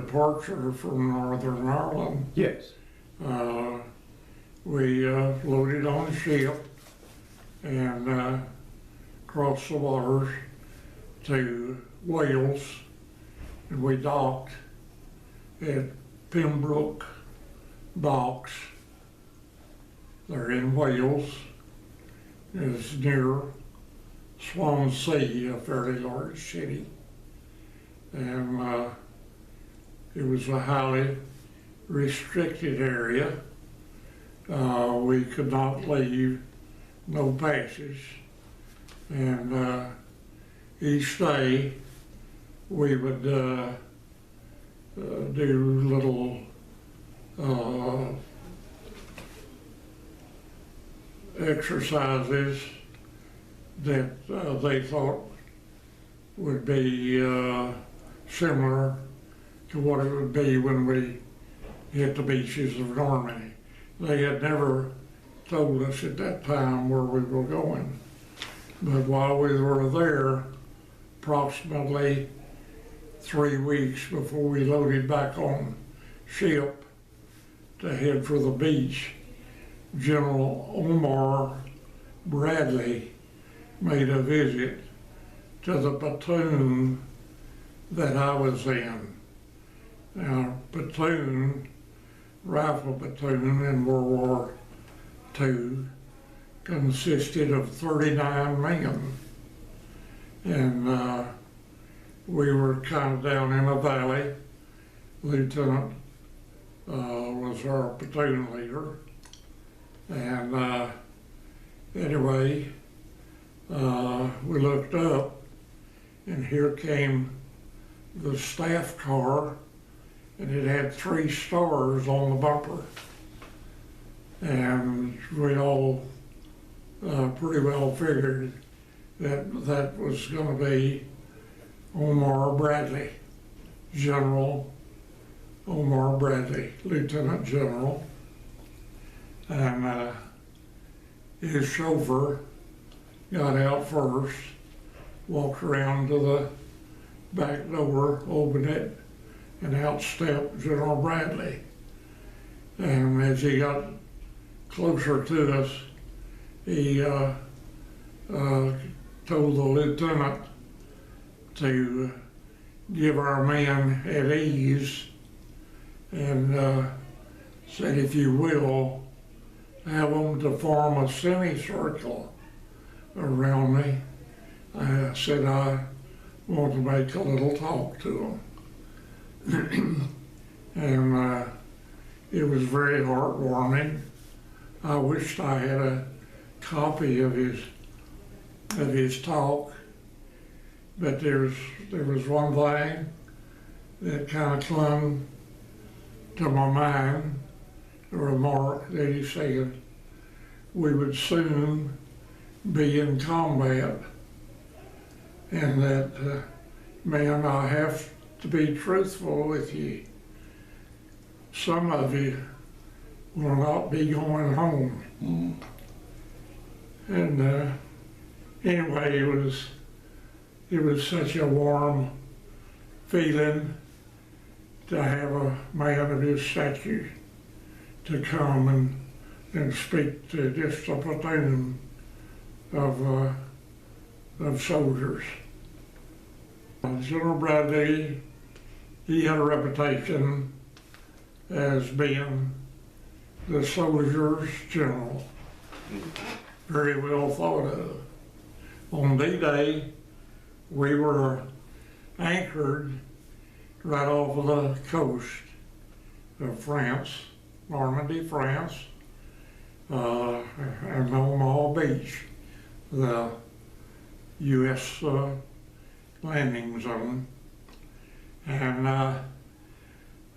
departure from Northern Ireland, Yes. we loaded on a ship and crossed the waters to Wales, and we docked at Pembroke Docks. They're in Wales. It's near Swansea, a fairly large city. And it was a highly restricted area. We could not leave, no passage. And each day we would do little exercises that they thought would be similar to what it would be when we hit the beaches of Normandy. They had never told us at that time where we were going. But while we were there, approximately 3 weeks before we loaded back on ship to head for the beach, General Omar Bradley made a visit to the platoon that I was in. Now, platoon, rifle platoon in World War II consisted of 39 men. And we were kind of down in a valley. Lieutenant was our platoon leader. And anyway, we looked up, and here came the staff car, and it had 3 stars on the bumper. And we all pretty well figured that that was going to be Omar Bradley, General Omar Bradley, Lieutenant General. And his chauffeur got out first, walked around to the back door, opened it, and out stepped General Bradley. And as he got closer to us, he told the lieutenant to give our men at ease and said, if you will, have them to form a semicircle around me. I said I want to make a little talk to them. And it was very heartwarming. I wished I had a copy of his talk, but there was one thing that kind of clung to my mind, a remark that he said, we would soon be in combat, and that, man, I have to be truthful with you. Some of you will not be going home. And anyway, it was such a warm feeling to have a man of his stature to come and speak to just a platoon of soldiers. General Bradley, he had a reputation as being the soldier's general, very well thought of. On D-Day, we were anchored right off of the coast of France, Normandy, France, and Omaha Beach, the U.S. Landing zone. And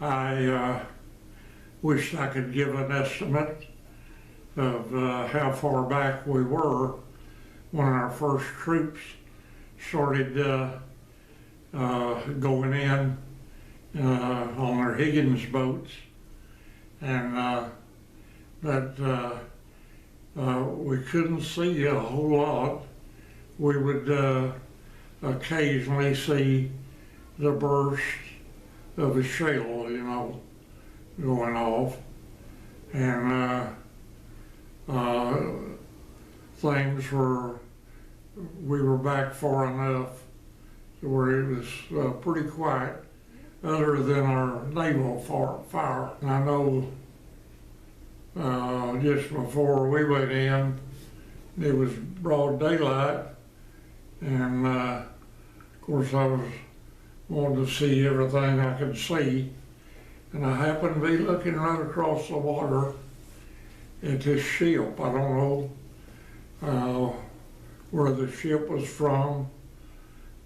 I wished I could give an estimate of how far back we were when our first troops started going in on their Higgins boats, and but we couldn't see a whole lot. We would occasionally see the burst of a shell, you know, going off. And things were, we were back far enough to where it was pretty quiet, other than our naval fire. And I know just before we went in, it was broad daylight, and of course I was wanting to see everything I could see, and I happened to be looking right across the water at this ship. I don't know where the ship was from,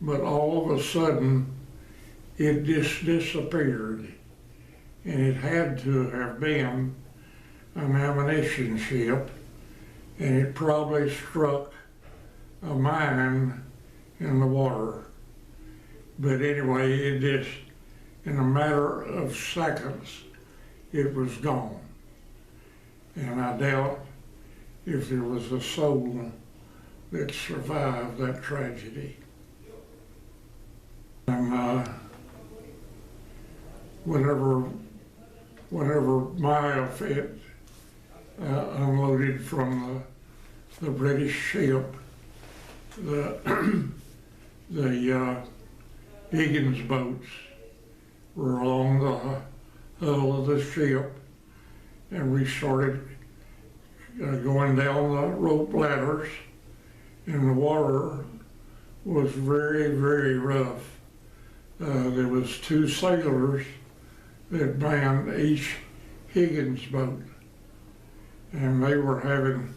but all of a sudden it just disappeared, and it had to have been an ammunition ship, and it probably struck a mine in the water. But anyway, it just, in a matter of seconds, it was gone. And I doubt if there was a soul that survived that tragedy. And whenever my outfit unloaded from the British ship, the Higgins boats were along the hull of the ship, and we started going down the rope ladders, and the water was very, very rough. There was 2 sailors that manned each Higgins boat, and they were having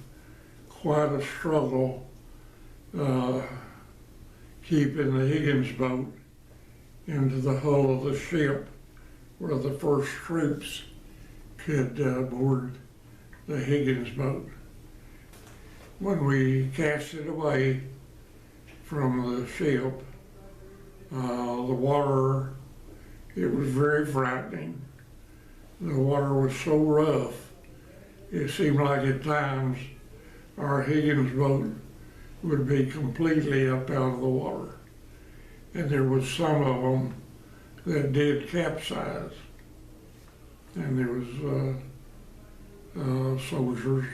quite a struggle keeping the Higgins boat into the hull of the ship where the first troops could board the Higgins boat. When we cast it away from the ship, the water, it was very frightening. The water was so rough, it seemed like at times our Higgins boat would be completely up out of the water. And there was some of them that did capsize. And there was soldiers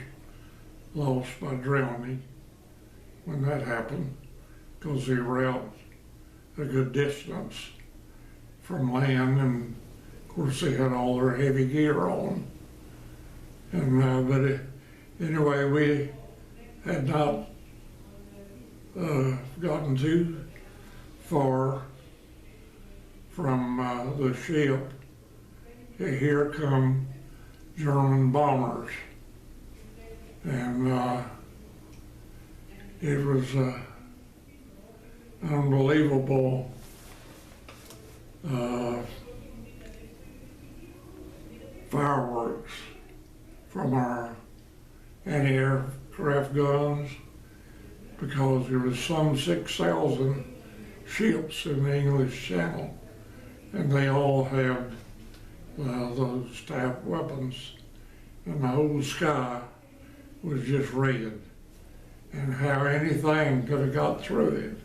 lost by drowning when that happened, because they were out a good distance from land, and of course they had all their heavy gear on. And anyway, we had not gotten too far from the ship. Here come German bombers, and it was unbelievable fireworks from our anti-aircraft guns, because there was some 6,000 ships in the English Channel, and they all had those type weapons, and the whole sky was just red, and how anything could have got through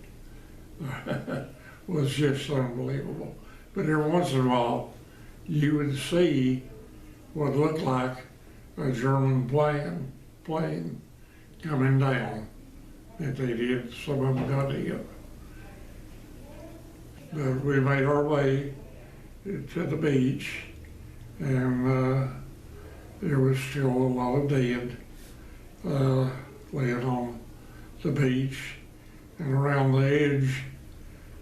it was just unbelievable. But every once in a while, you would see what looked like a German plane coming down. That they did, some of them got hit. But we made our way to the beach, and there was still a lot of dead laying on the beach, and around the edge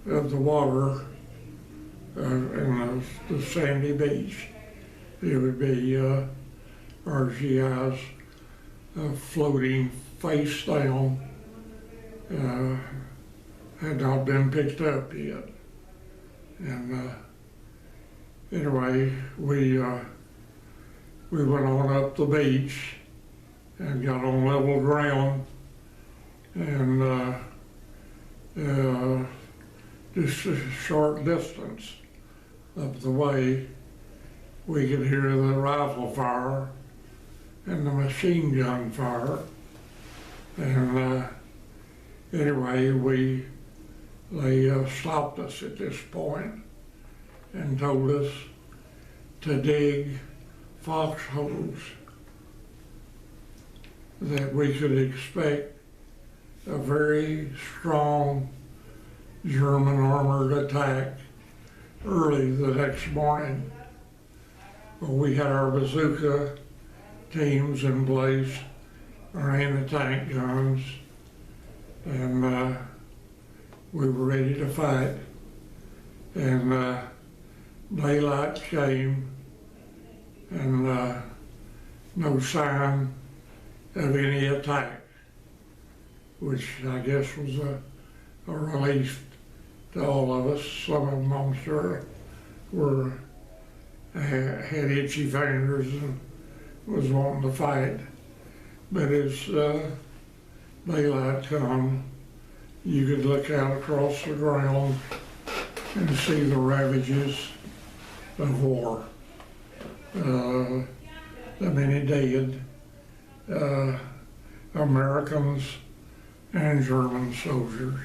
of the water in the sandy beach, there would be RGIs floating face down, had not been picked up yet. And anyway, we went on up the beach and got on level ground, and just a short distance up the way, we could hear the rifle fire and the machine gun fire. And anyway, they stopped us at this point, and told us to dig foxholes, that we could expect a very strong German armored attack early the next morning. But we had our bazooka teams in place, our anti-tank guns, and we were ready to fight. And daylight came, and no sign of any attack, which I guess was a relief to all of us. Some of them, I'm sure, had itchy fingers and was wanting to fight. But as daylight come, you could look out across the ground and see the ravages of war. The many dead Americans and German soldiers.